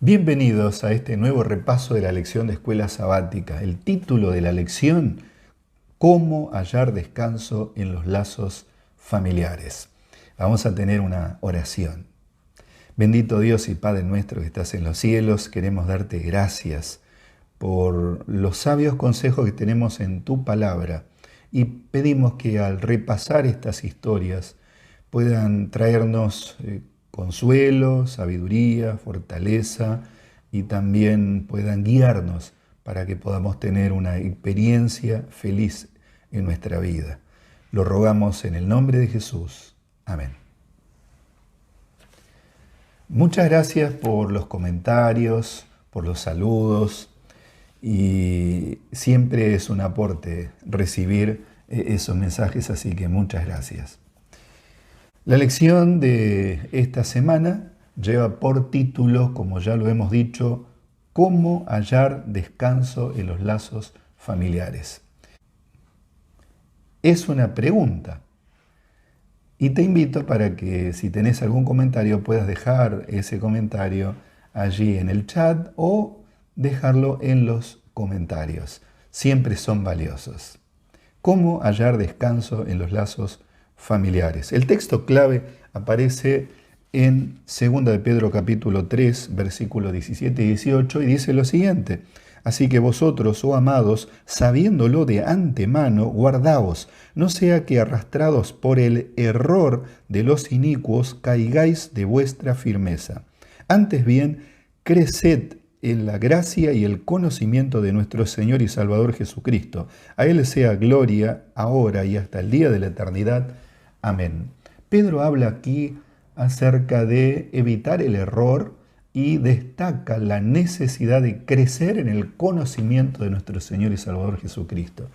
Bienvenidos a este nuevo repaso de la lección de escuela sabática. El título de la lección, ¿Cómo hallar descanso en los lazos familiares? Vamos a tener una oración. Bendito Dios y Padre nuestro que estás en los cielos, queremos darte gracias por los sabios consejos que tenemos en tu palabra y pedimos que al repasar estas historias puedan traernos consuelo, sabiduría, fortaleza y también puedan guiarnos para que podamos tener una experiencia feliz en nuestra vida. Lo rogamos en el nombre de Jesús. Amén. Muchas gracias por los comentarios, por los saludos y siempre es un aporte recibir esos mensajes, así que muchas gracias. La lección de esta semana lleva por título, como ya lo hemos dicho, ¿Cómo hallar descanso en los lazos familiares? Es una pregunta y te invito para que si tenés algún comentario puedas dejar ese comentario allí en el chat o dejarlo en los comentarios. Siempre son valiosos. ¿Cómo hallar descanso en los lazos familiares? El texto clave aparece en 2 de Pedro capítulo 3, versículos 17 y 18 y dice lo siguiente: Así que vosotros, oh amados, sabiéndolo de antemano, guardaos, no sea que arrastrados por el error de los inicuos caigáis de vuestra firmeza. Antes bien, creced en la gracia y el conocimiento de nuestro Señor y Salvador Jesucristo. A Él sea gloria, ahora y hasta el día de la eternidad. Amén. Pedro habla aquí acerca de evitar el error y destaca la necesidad de crecer en el conocimiento de nuestro Señor y Salvador Jesucristo.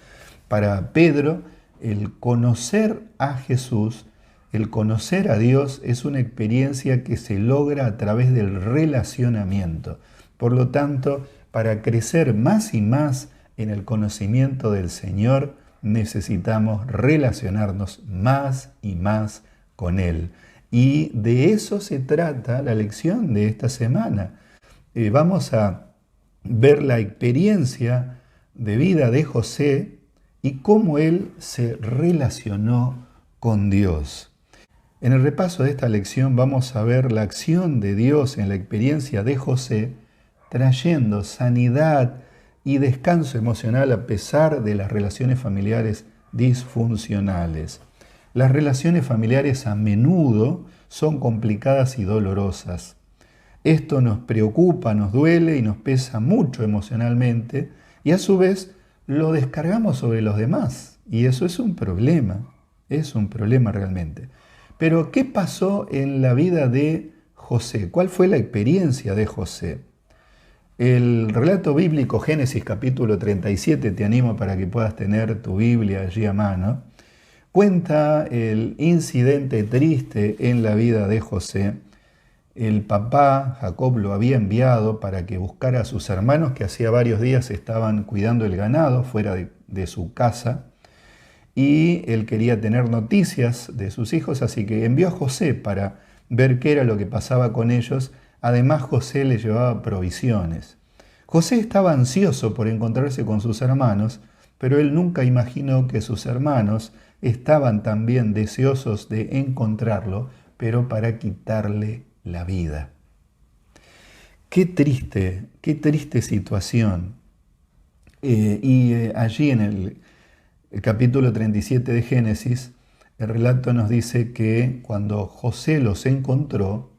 Para Pedro, el conocer a Jesús, el conocer a Dios, es una experiencia que se logra a través del relacionamiento. Por lo tanto, para crecer más y más en el conocimiento del Señor, necesitamos relacionarnos más y más con Él. Y de eso se trata la lección de esta semana. Vamos a ver la experiencia de vida de José y cómo él se relacionó con Dios. En el repaso de esta lección vamos a ver la acción de Dios en la experiencia de José, trayendo sanidad y descanso emocional a pesar de las relaciones familiares disfuncionales. Las relaciones familiares a menudo son complicadas y dolorosas. Esto nos preocupa, nos duele y nos pesa mucho emocionalmente y a su vez lo descargamos sobre los demás. Y eso es un problema realmente. Pero, ¿qué pasó en la vida de José? ¿Cuál fue la experiencia de José? El relato bíblico Génesis capítulo 37, te animo para que puedas tener tu Biblia allí a mano, cuenta el incidente triste en la vida de José. El papá, Jacob, lo había enviado para que buscara a sus hermanos que hacía varios días estaban cuidando el ganado fuera de su casa y él quería tener noticias de sus hijos, así que envió a José para ver qué era lo que pasaba con ellos. Además, José le llevaba provisiones. José estaba ansioso por encontrarse con sus hermanos, pero él nunca imaginó que sus hermanos estaban también deseosos de encontrarlo, pero para quitarle la vida. Qué triste situación. Allí en el capítulo 37 de Génesis, el relato nos dice que cuando José los encontró,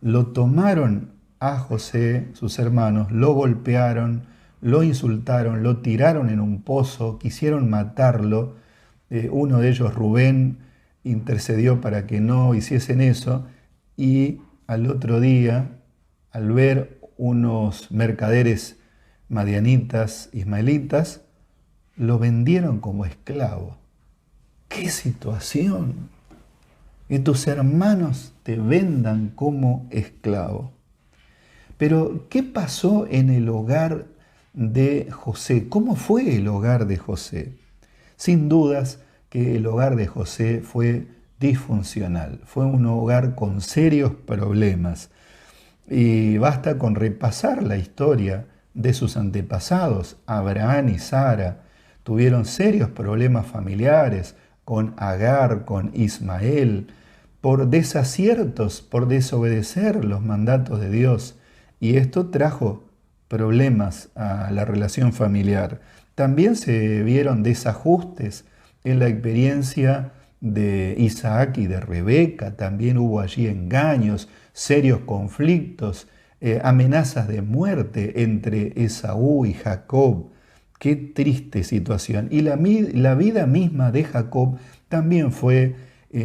lo tomaron a José, sus hermanos, lo golpearon, lo insultaron, lo tiraron en un pozo, quisieron matarlo. Uno de ellos, Rubén, intercedió para que no hiciesen eso y al otro día, al ver unos mercaderes madianitas, ismaelitas, lo vendieron como esclavo. ¡Qué situación! Que tus hermanos te vendan como esclavo. Pero, ¿qué pasó en el hogar de José? ¿Cómo fue el hogar de José? Sin dudas que el hogar de José fue disfuncional, fue un hogar con serios problemas. Y basta con repasar la historia de sus antepasados. Abraham y Sara tuvieron serios problemas familiares con Agar, con Ismael, por desaciertos, por desobedecer los mandatos de Dios. Y esto trajo problemas a la relación familiar. También se vieron desajustes en la experiencia de Isaac y de Rebeca. También hubo allí engaños, serios conflictos, amenazas de muerte entre Esaú y Jacob. Qué triste situación. Y la vida misma de Jacob también fue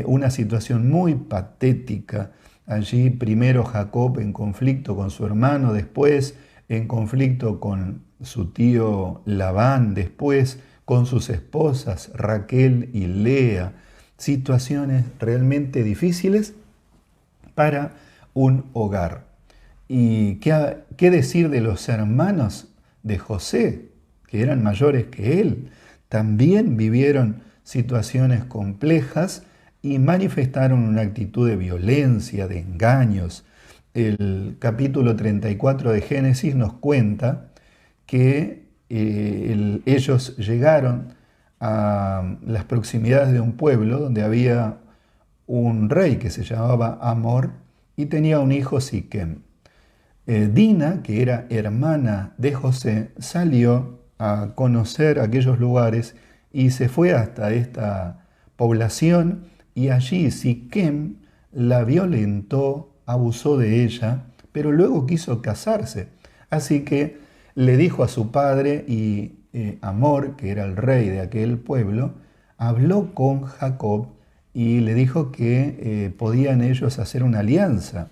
una situación muy patética. Allí primero Jacob en conflicto con su hermano, después en conflicto con su tío Labán, después con sus esposas Raquel y Lea. Situaciones realmente difíciles para un hogar. ¿Y qué decir de los hermanos de José, que eran mayores que él? También vivieron situaciones complejas y manifestaron una actitud de violencia, de engaños. El capítulo 34 de Génesis nos cuenta que ellos llegaron a las proximidades de un pueblo donde había un rey que se llamaba Amor y tenía un hijo Siquem. Dina, que era hermana de José, salió a conocer aquellos lugares y se fue hasta esta población y allí Siquem la violentó, abusó de ella, pero luego quiso casarse. Así que le dijo a su padre y Amor, que era el rey de aquel pueblo, habló con Jacob y le dijo que podían ellos hacer una alianza.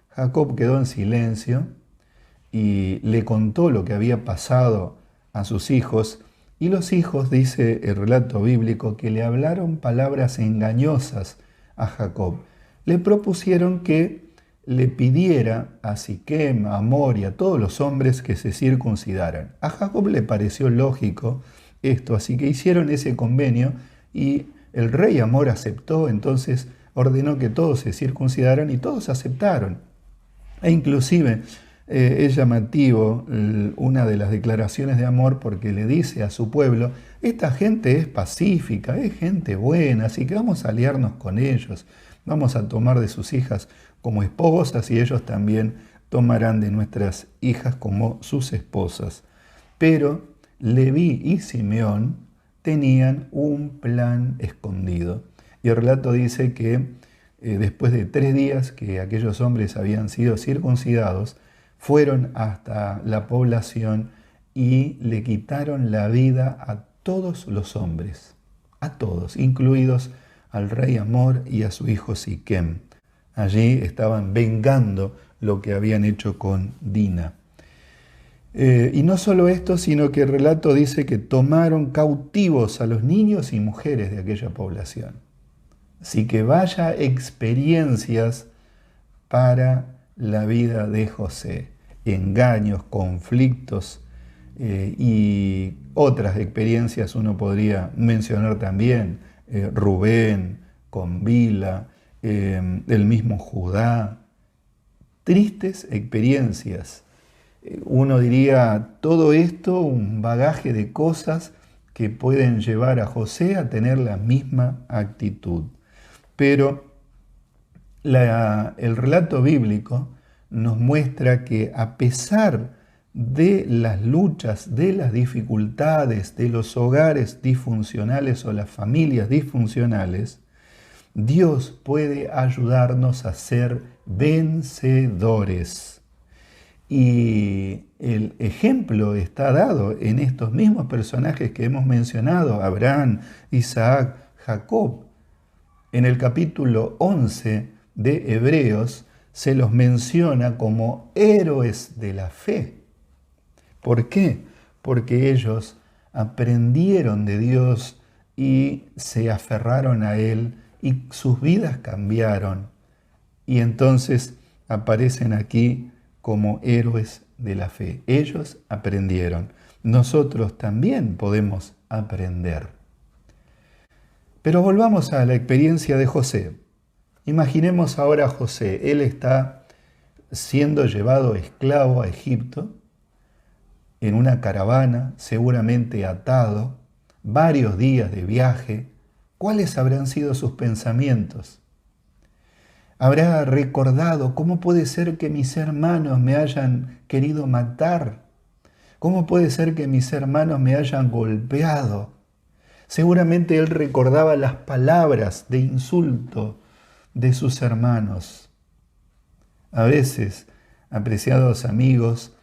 Jacob quedó en silencio y le contó lo que había pasado a sus hijos, y los hijos, dice el relato bíblico, que le hablaron palabras engañosas a Jacob. Le propusieron que le pidiera a Siquem, a Amor y a todos los hombres que se circuncidaran. A Jacob le pareció lógico esto, así que hicieron ese convenio y el rey Amor aceptó, entonces ordenó que todos se circuncidaran y todos aceptaron. E inclusive es llamativo una de las declaraciones de Amor porque le dice a su pueblo, esta gente es pacífica, es gente buena, así que vamos a aliarnos con ellos, vamos a tomar de sus hijas como esposas y ellos también tomarán de nuestras hijas como sus esposas. Pero Leví y Simeón tenían un plan escondido. Y el relato dice que después de 3 días que aquellos hombres habían sido circuncidados, fueron hasta la población y le quitaron la vida a todos los hombres, a todos, incluidos al rey Amor y a su hijo Siquem. Allí estaban vengando lo que habían hecho con Dina. Y no solo esto, sino que el relato dice que tomaron cautivos a los niños y mujeres de aquella población. Así que vaya experiencias para la vida de José. Engaños, conflictos y otras experiencias uno podría mencionar también. Rubén, con Bila, el mismo Judá. Tristes experiencias. Uno diría, todo esto, un bagaje de cosas que pueden llevar a José a tener la misma actitud. Pero el relato bíblico nos muestra que a pesar de las luchas, de las dificultades, de los hogares disfuncionales o las familias disfuncionales, Dios puede ayudarnos a ser vencedores. Y el ejemplo está dado en estos mismos personajes que hemos mencionado, Abraham, Isaac, Jacob. En el capítulo 11 de Hebreos se los menciona como héroes de la fe. ¿Por qué? Porque ellos aprendieron de Dios y se aferraron a Él y sus vidas cambiaron. Y entonces aparecen aquí como héroes de la fe. Ellos aprendieron. Nosotros también podemos aprender. Pero volvamos a la experiencia de José. Imaginemos ahora a José. Él está siendo llevado esclavo a Egipto, en una caravana, seguramente atado, varios días de viaje, ¿cuáles habrán sido sus pensamientos? Habrá recordado cómo puede ser que mis hermanos me hayan querido matar, cómo puede ser que mis hermanos me hayan golpeado. Seguramente él recordaba las palabras de insulto de sus hermanos. A veces, apreciados amigos,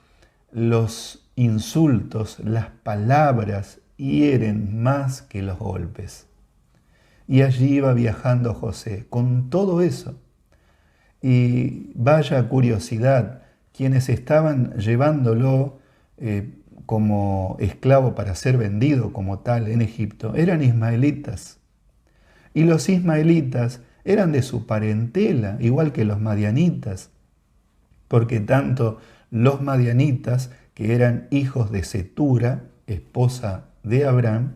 los insultos, las palabras hieren más que los golpes. Y allí iba viajando José con todo eso. Y vaya curiosidad, quienes estaban llevándolo como esclavo para ser vendido como tal en Egipto eran ismaelitas. Y los ismaelitas eran de su parentela, igual que los madianitas, porque tanto los madianitas, que eran hijos de Cetura, esposa de Abraham,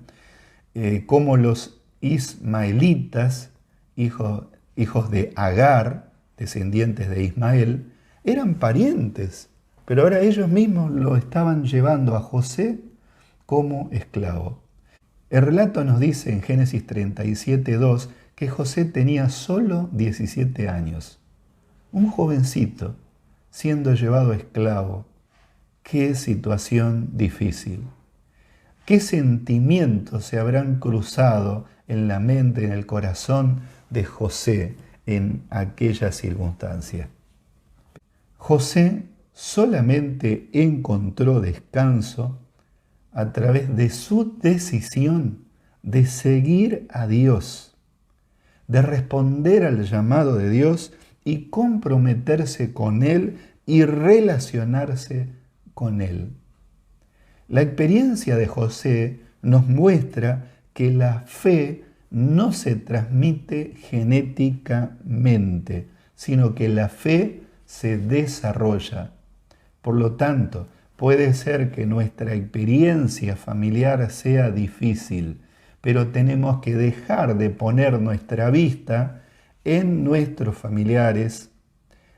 como los ismaelitas, hijos de Agar, descendientes de Ismael, eran parientes, pero ahora ellos mismos lo estaban llevando a José como esclavo. El relato nos dice en Génesis 37:2 que José tenía solo 17 años, un jovencito siendo llevado esclavo. Qué situación difícil. ¿Qué sentimientos se habrán cruzado en la mente, en el corazón de José en aquella circunstancia? José solamente encontró descanso a través de su decisión de seguir a Dios, de responder al llamado de Dios y comprometerse con Él y relacionarse con Él. La experiencia de José nos muestra que la fe no se transmite genéticamente, sino que la fe se desarrolla. Por lo tanto, puede ser que nuestra experiencia familiar sea difícil, pero tenemos que dejar de poner nuestra vista en nuestros familiares,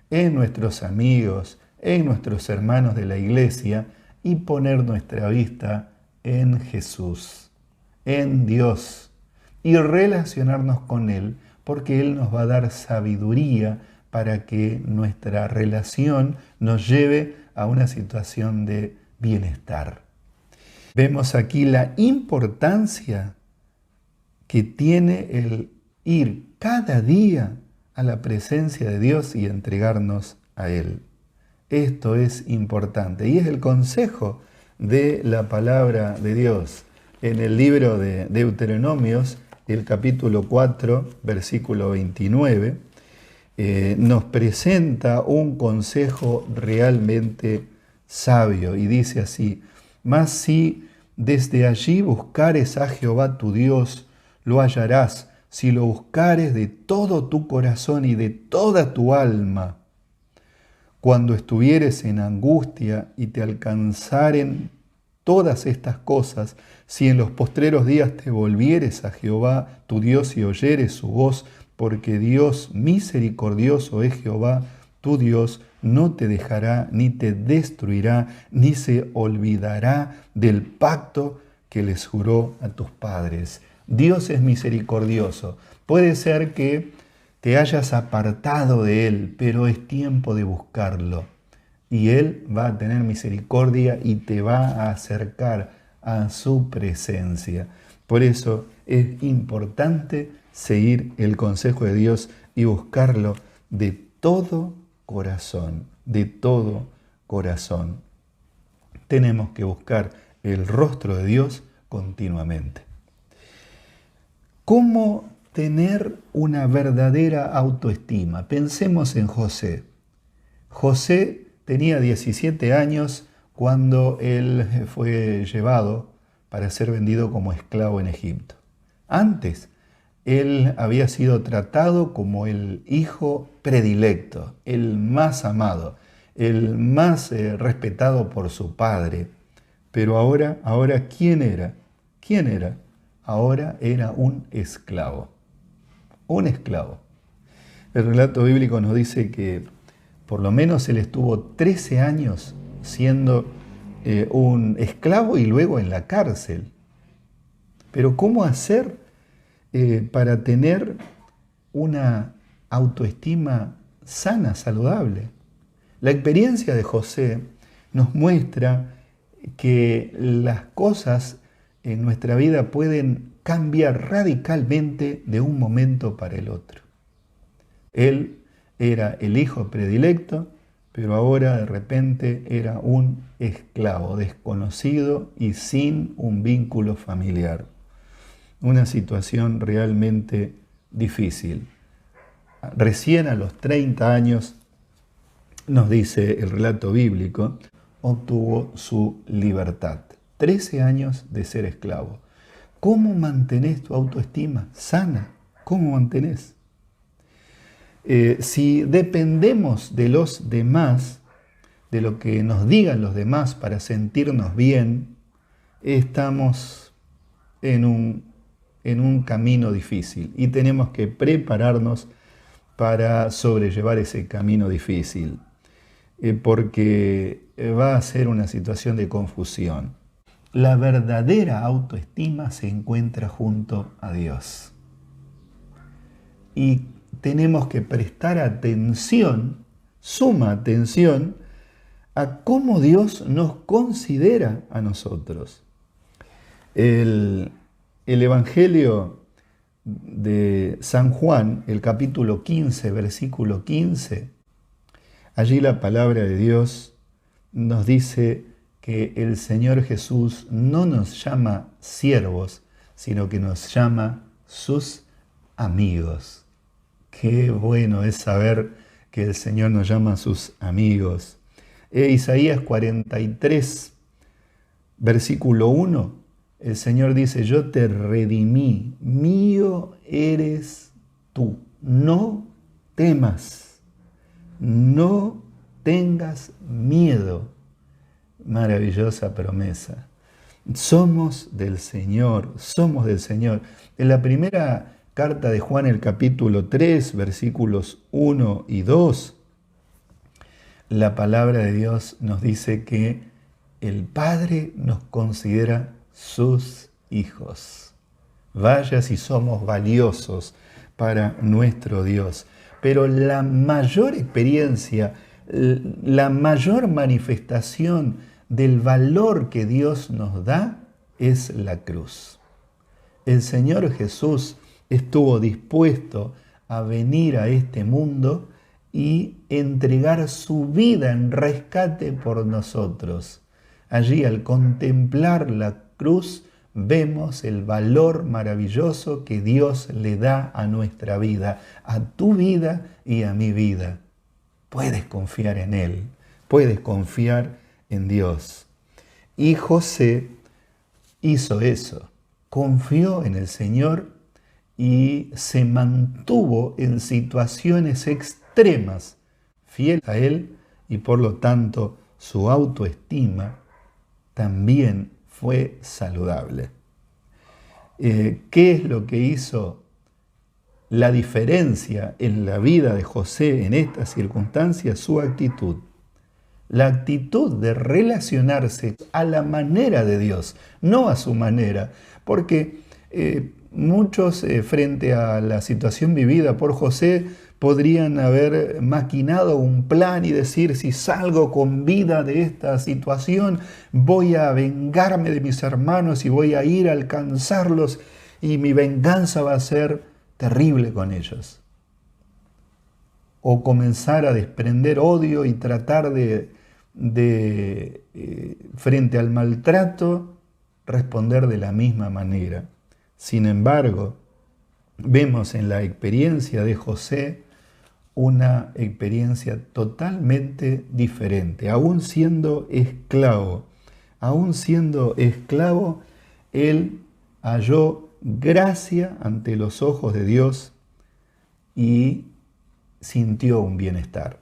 en nuestros amigos, en nuestros hermanos de la iglesia y poner nuestra vista en Jesús, en Dios, y relacionarnos con Él, porque Él nos va a dar sabiduría para que nuestra relación nos lleve a una situación de bienestar. Vemos aquí la importancia que tiene el ir cada día a la presencia de Dios y entregarnos a Él. Esto es importante y es el consejo de la palabra de Dios. En el libro de Deuteronomios, el capítulo 4, versículo 29, nos presenta un consejo realmente sabio y dice así: mas si desde allí buscares a Jehová tu Dios, lo hallarás, si lo buscares de todo tu corazón y de toda tu alma. Cuando estuvieres en angustia y te alcanzaren todas estas cosas, si en los postreros días te volvieres a Jehová tu Dios y oyeres su voz, porque Dios misericordioso es Jehová, tu Dios no te dejará ni te destruirá, ni se olvidará del pacto que les juró a tus padres. Dios es misericordioso. Puede ser que te hayas apartado de Él, pero es tiempo de buscarlo. Y Él va a tener misericordia y te va a acercar a su presencia. Por eso es importante seguir el consejo de Dios y buscarlo de todo corazón, de todo corazón. Tenemos que buscar el rostro de Dios continuamente. ¿Cómo tener una verdadera autoestima? Pensemos en José. José tenía 17 años cuando él fue llevado para ser vendido como esclavo en Egipto. Antes, él había sido tratado como el hijo predilecto, el más amado, el más respetado por su padre. Pero ahora, ¿quién era? ¿Quién era? Ahora era un esclavo. Un esclavo. El relato bíblico nos dice que Por lo menos él estuvo 13 años siendo un esclavo y luego en la cárcel. Pero ¿cómo hacer para tener una autoestima sana, saludable? La experiencia de José nos muestra que las cosas en nuestra vida pueden cambiar radicalmente de un momento para el otro. Él era el hijo predilecto, pero ahora de repente era un esclavo desconocido y sin un vínculo familiar. Una situación realmente difícil. Recién a los 30 años, nos dice el relato bíblico, obtuvo su libertad. 13 años de ser esclavo. ¿Cómo mantenés tu autoestima sana? ¿Cómo mantenés? Si dependemos de los demás, de lo que nos digan los demás para sentirnos bien, estamos en un camino difícil y tenemos que prepararnos para sobrellevar ese camino difícil, porque va a ser una situación de confusión. La verdadera autoestima se encuentra junto a Dios. Y tenemos que prestar atención, suma atención, a cómo Dios nos considera a nosotros. El Evangelio de San Juan, el capítulo 15, versículo 15, allí la palabra de Dios nos dice que el Señor Jesús no nos llama siervos, sino que nos llama sus amigos. Qué bueno es saber que el Señor nos llama sus amigos. Isaías 43, versículo 1, el Señor dice, yo te redimí, mío eres tú, no temas, no tengas miedo. Maravillosa promesa. Somos del Señor, somos del Señor. En la primera carta de Juan, el capítulo 3, versículos 1 y 2, la palabra de Dios nos dice que el Padre nos considera sus hijos. Vaya si somos valiosos para nuestro Dios. Pero la mayor experiencia, la mayor manifestación del valor que Dios nos da es la cruz. El Señor Jesús estuvo dispuesto a venir a este mundo y entregar su vida en rescate por nosotros. Allí, al contemplar la cruz, vemos el valor maravilloso que Dios le da a nuestra vida, a tu vida y a mi vida. Puedes confiar en Él, puedes confiar en Dios. Y José hizo eso, confió en el Señor y se mantuvo en situaciones extremas, fiel a Él, y por lo tanto su autoestima también fue saludable. ¿Qué es lo que hizo la diferencia en la vida de José en estas circunstancias? Su actitud. La actitud de relacionarse a la manera de Dios, no a su manera, porque muchos frente a la situación vivida por José podrían haber maquinado un plan y decir, si salgo con vida de esta situación, voy a vengarme de mis hermanos y voy a ir a alcanzarlos y mi venganza va a ser terrible con ellos. O comenzar a desprender odio y tratar frente al maltrato, responder de la misma manera. Sin embargo, vemos en la experiencia de José una experiencia totalmente diferente. Aún siendo esclavo, él halló gracia ante los ojos de Dios y sintió un bienestar.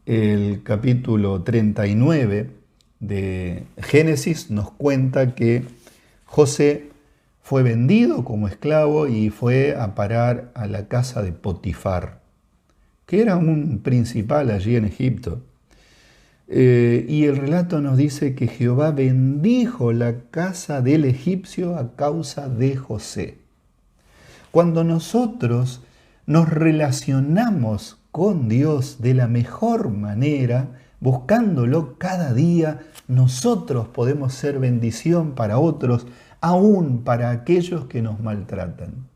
El capítulo 39 de Génesis nos cuenta que José fue vendido como esclavo y fue a parar a la casa de Potifar. que era un principal allí en Egipto. Y el relato nos dice que Jehová bendijo la casa del egipcio a causa de José. Cuando nosotros nos relacionamos con Dios de la mejor manera, buscándolo cada día, nosotros podemos ser bendición para otros, aún para aquellos que nos maltratan.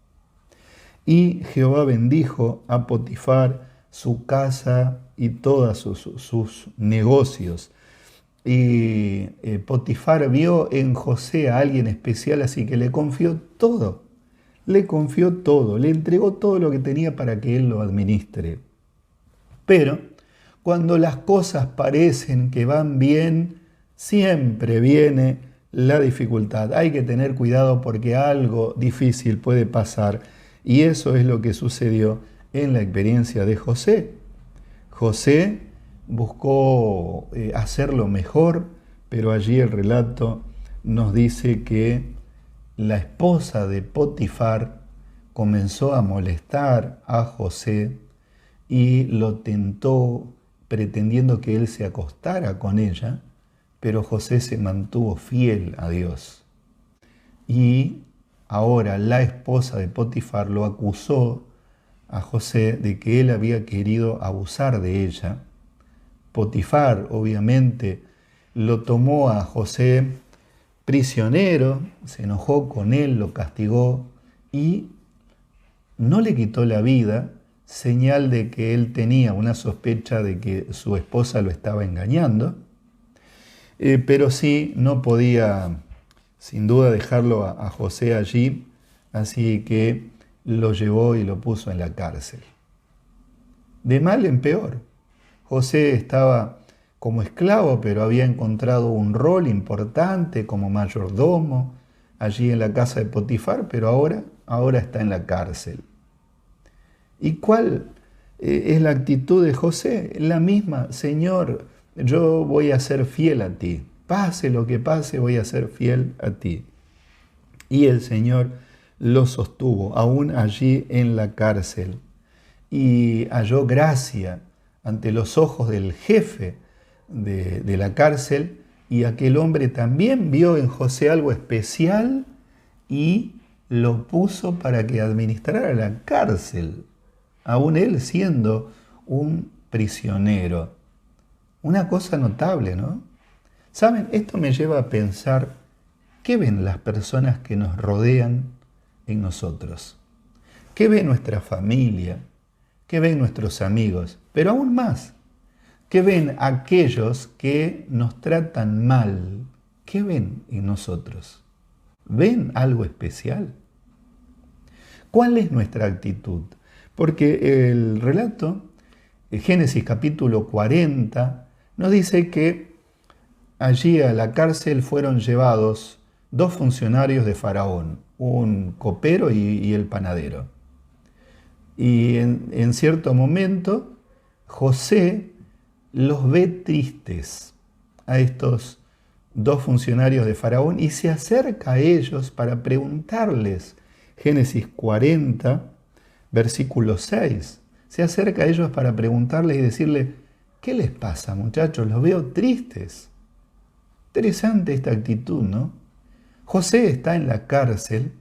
Y Jehová bendijo a Potifar, su casa y todos sus negocios. Y Potifar vio en José a alguien especial, así que le confió todo. Le confió todo, le entregó todo lo que tenía para que él lo administre. Pero cuando las cosas parecen que van bien, siempre viene la dificultad. Hay que tener cuidado porque algo difícil puede pasar. Y eso es lo que sucedió en la experiencia de José. José buscó hacerlo mejor, pero allí el relato nos dice que la esposa de Potifar comenzó a molestar a José y lo tentó pretendiendo que él se acostara con ella, pero José se mantuvo fiel a Dios. Y ahora la esposa de Potifar lo acusó a José de que él había querido abusar de ella. Potifar, obviamente, lo tomó a José prisionero, se enojó con él, lo castigó y no le quitó la vida, señal de que él tenía una sospecha de que su esposa lo estaba engañando, pero sí no podía, sin duda, dejarlo a José allí, así que lo llevó y lo puso en la cárcel. De mal en peor. José estaba como esclavo, pero había encontrado un rol importante como mayordomo allí en la casa de Potifar, pero ahora está en la cárcel. ¿Y cuál es la actitud de José? La misma: Señor, yo voy a ser fiel a ti. Pase lo que pase, voy a ser fiel a ti. Y el Señor lo sostuvo, aún allí en la cárcel. Y halló gracia ante los ojos del jefe de la cárcel, y aquel hombre también vio en José algo especial y lo puso para que administrara la cárcel, aún él siendo un prisionero. Una cosa notable, ¿no? ¿Saben? Esto me lleva a pensar, ¿qué ven las personas que nos rodean en nosotros? ¿Qué ve nuestra familia? ¿Qué ven nuestros amigos? Pero aún más, ¿qué ven aquellos que nos tratan mal? ¿Qué ven en nosotros? ¿Ven algo especial? ¿Cuál es nuestra actitud? Porque el relato, Génesis capítulo 40, nos dice que allí a la cárcel fueron llevados dos funcionarios de Faraón, un copero y el panadero. Y en cierto momento José los ve tristes a estos dos funcionarios de Faraón y se acerca a ellos para preguntarles. Génesis 40, versículo 6. Se acerca a ellos para preguntarles y decirle: ¿qué les pasa, muchachos? Los veo tristes. Interesante esta actitud, ¿no? José está en la cárcel,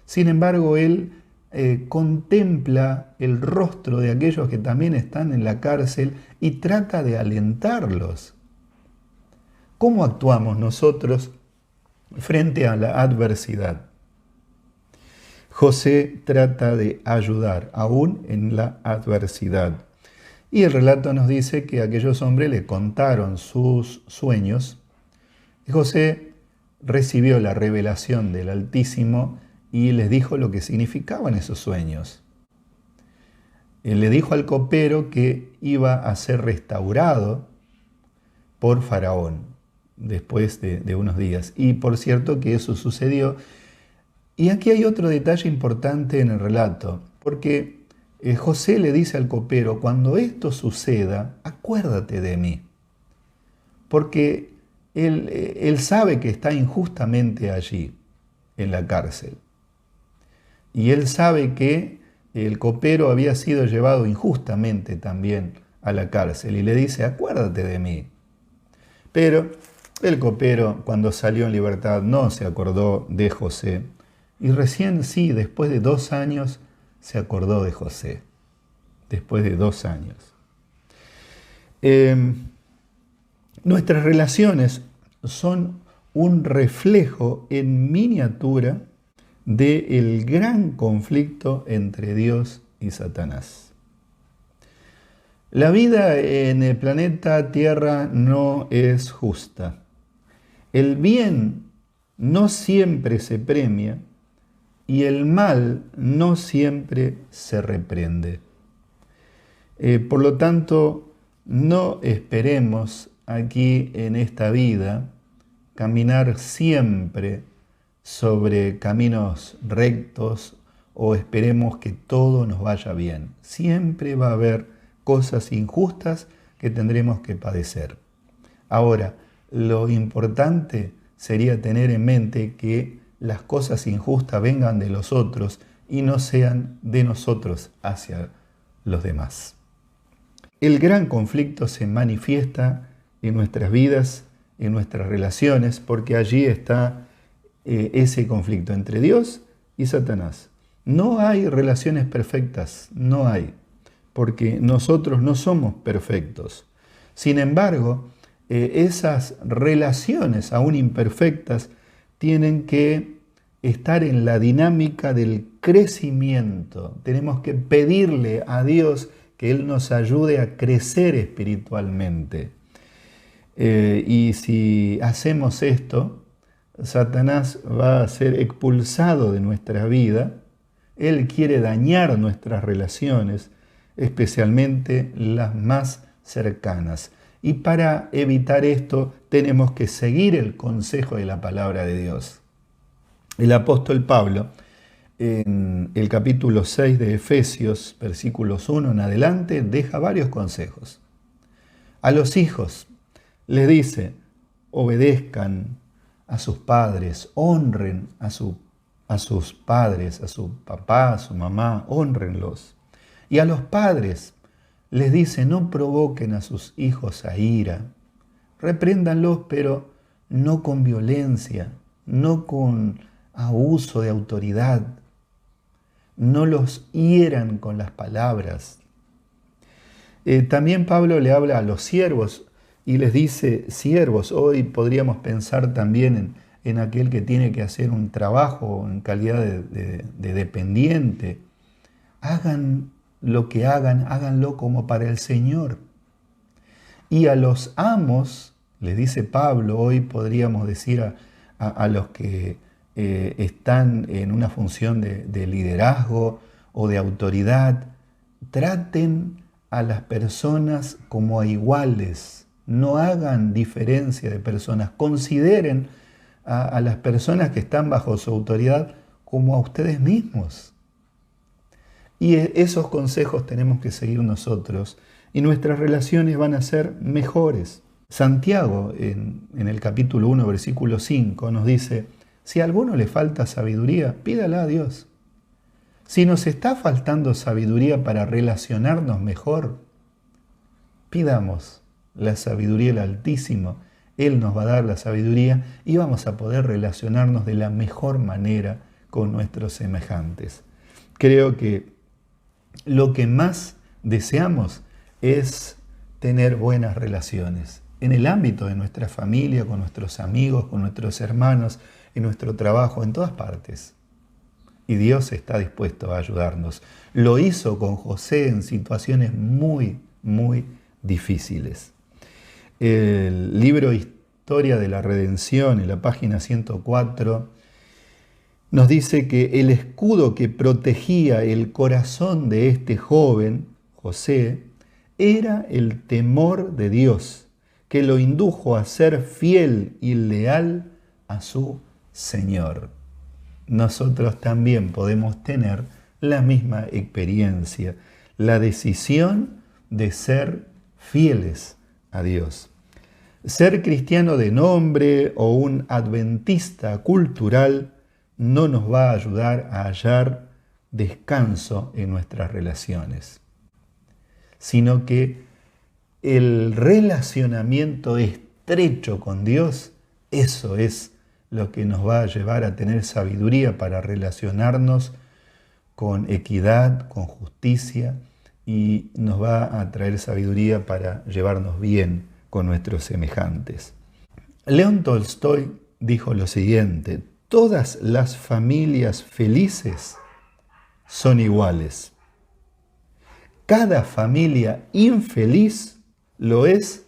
sin embargo, él contempla el rostro de aquellos que también están en la cárcel y trata de alentarlos. ¿Cómo actuamos nosotros frente a la adversidad? José trata de ayudar aún en la adversidad. Y el relato nos dice que aquellos hombres le contaron sus sueños y José recibió la revelación del Altísimo y les dijo lo que significaban esos sueños. Él le dijo al copero que iba a ser restaurado por Faraón después de unos días. Y por cierto que eso sucedió. Y aquí hay otro detalle importante en el relato, porque José le dice al copero: cuando esto suceda, acuérdate de mí. Porque él sabe que está injustamente allí, en la cárcel. Y él sabe que el copero había sido llevado injustamente también a la cárcel y le dice, acuérdate de mí. Pero el copero, cuando salió en libertad, no se acordó de José. Y recién sí, después de 2 años, se acordó de José. Después de 2 años. Nuestras relaciones son un reflejo en miniatura del gran conflicto entre Dios y Satanás. La vida en el planeta Tierra no es justa. El bien no siempre se premia y el mal no siempre se reprende. Por lo tanto, no esperemos aquí en esta vida caminar siempre sobre caminos rectos o esperemos que todo nos vaya bien. Siempre va a haber cosas injustas que tendremos que padecer. Ahora, lo importante sería tener en mente que las cosas injustas vengan de los otros y no sean de nosotros hacia los demás. El gran conflicto se manifiesta en nuestras vidas, en nuestras relaciones, porque allí está ese conflicto entre Dios y Satanás. No hay relaciones perfectas, no hay, porque nosotros no somos perfectos. Sin embargo, esas relaciones, aún imperfectas, tienen que estar en la dinámica del crecimiento. Tenemos que pedirle a Dios que Él nos ayude a crecer espiritualmente. Y si hacemos esto, Satanás va a ser expulsado de nuestra vida. Él quiere dañar nuestras relaciones, especialmente las más cercanas. Y para evitar esto, tenemos que seguir el consejo de la palabra de Dios. El apóstol Pablo, en el capítulo 6 de Efesios, versículos 1 en adelante, deja varios consejos. A los hijos les dice, obedezcan a sus padres, honren a sus padres, a su papá, a su mamá, honrenlos. Y a los padres les dice, no provoquen a sus hijos a ira, repréndanlos, pero no con violencia, no con abuso de autoridad, no los hieran con las palabras. También Pablo le habla a los siervos y les dice, siervos, hoy podríamos pensar también en aquel que tiene que hacer un trabajo en calidad de dependiente. Hagan lo que hagan, háganlo como para el Señor. Y a los amos, les dice Pablo, hoy podríamos decir a los que están en una función de liderazgo o de autoridad, traten a las personas como a iguales, no hagan diferencia de personas, consideren a las personas que están bajo su autoridad como a ustedes mismos. Y esos consejos tenemos que seguir nosotros y nuestras relaciones van a ser mejores. Santiago, en el capítulo 1, versículo 5, nos dice, si a alguno le falta sabiduría, pídala a Dios. Si nos está faltando sabiduría para relacionarnos mejor, pidamos la sabiduría del Altísimo. Él nos va a dar la sabiduría y vamos a poder relacionarnos de la mejor manera con nuestros semejantes. Creo que lo que más deseamos es tener buenas relaciones en el ámbito de nuestra familia, con nuestros amigos, con nuestros hermanos, en nuestro trabajo, en todas partes. Y Dios está dispuesto a ayudarnos. Lo hizo con José en situaciones muy, muy difíciles. El libro Historia de la Redención, en la página 104, nos dice que el escudo que protegía el corazón de este joven, José, era el temor de Dios, que lo indujo a ser fiel y leal a su Señor. Nosotros también podemos tener la misma experiencia, la decisión de ser fieles a Dios. Ser cristiano de nombre o un adventista cultural no nos va a ayudar a hallar descanso en nuestras relaciones, sino que el relacionamiento estrecho con Dios, eso es lo que nos va a llevar a tener sabiduría para relacionarnos con equidad, con justicia, y nos va a traer sabiduría para llevarnos bien con nuestros semejantes. León Tolstoy dijo lo siguiente: todas las familias felices son iguales. Cada familia infeliz lo es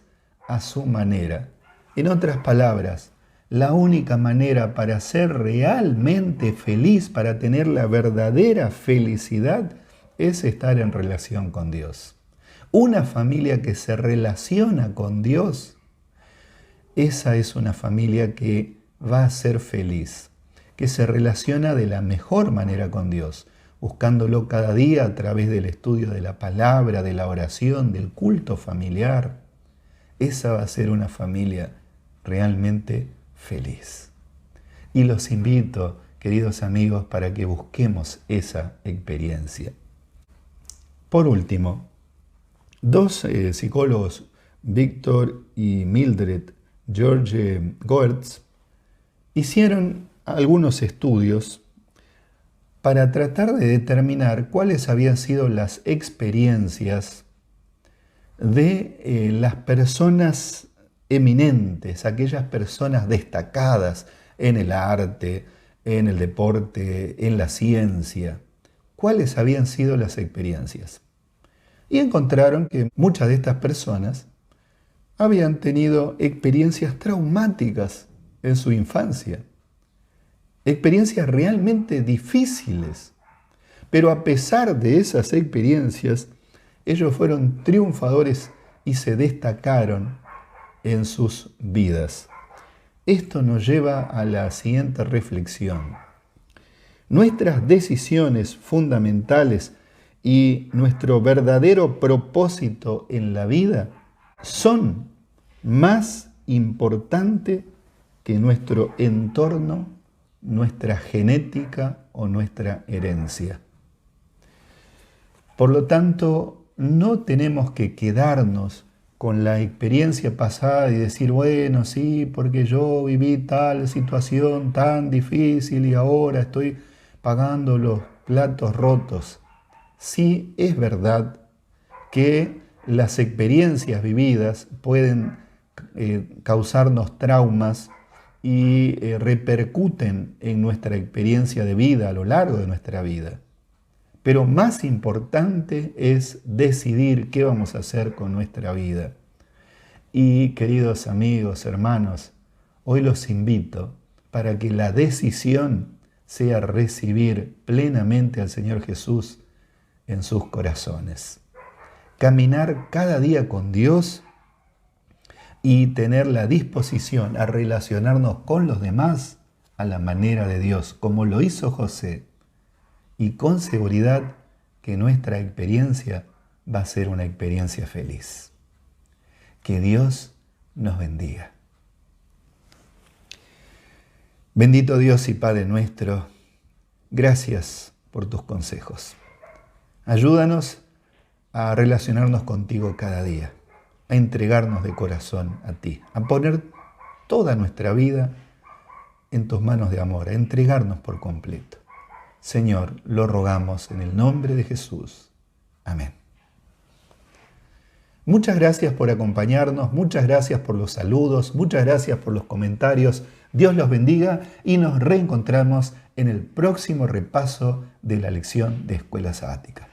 a su manera. En otras palabras, la única manera para ser realmente feliz, para tener la verdadera felicidad, es estar en relación con Dios. Una familia que se relaciona con Dios, esa es una familia que va a ser feliz, que se relaciona de la mejor manera con Dios, buscándolo cada día a través del estudio de la palabra, de la oración, del culto familiar. Esa va a ser una familia realmente feliz. Y los invito, queridos amigos, para que busquemos esa experiencia. Por último, dos psicólogos, Víctor y Mildred George Goertz, hicieron algunos estudios para tratar de determinar cuáles habían sido las experiencias de las personas eminentes, aquellas personas destacadas en el arte, en el deporte, en la ciencia. ¿Cuáles habían sido las experiencias? Y encontraron que muchas de estas personas habían tenido experiencias traumáticas en su infancia, experiencias realmente difíciles, pero a pesar de esas experiencias, ellos fueron triunfadores y se destacaron en sus vidas. Esto nos lleva a la siguiente reflexión. Nuestras decisiones fundamentales y nuestro verdadero propósito en la vida son más importantes que nuestro entorno, nuestra genética o nuestra herencia. Por lo tanto, no tenemos que quedarnos con la experiencia pasada y decir, bueno, sí, porque yo viví tal situación tan difícil y ahora estoy pagando los platos rotos. Sí, es verdad que las experiencias vividas pueden causarnos traumas y repercuten en nuestra experiencia de vida a lo largo de nuestra vida. Pero más importante es decidir qué vamos a hacer con nuestra vida. Y queridos amigos, hermanos, hoy los invito para que la decisión sea recibir plenamente al Señor Jesús en sus corazones. Caminar cada día con Dios y tener la disposición a relacionarnos con los demás a la manera de Dios, como lo hizo José. Y con seguridad que nuestra experiencia va a ser una experiencia feliz. Que Dios nos bendiga. Bendito Dios y Padre nuestro, gracias por tus consejos. Ayúdanos a relacionarnos contigo cada día, a entregarnos de corazón a ti, a poner toda nuestra vida en tus manos de amor, a entregarnos por completo. Señor, lo rogamos en el nombre de Jesús. Amén. Muchas gracias por acompañarnos, muchas gracias por los saludos, muchas gracias por los comentarios. Dios los bendiga y nos reencontramos en el próximo repaso de la lección de Escuela Sabática.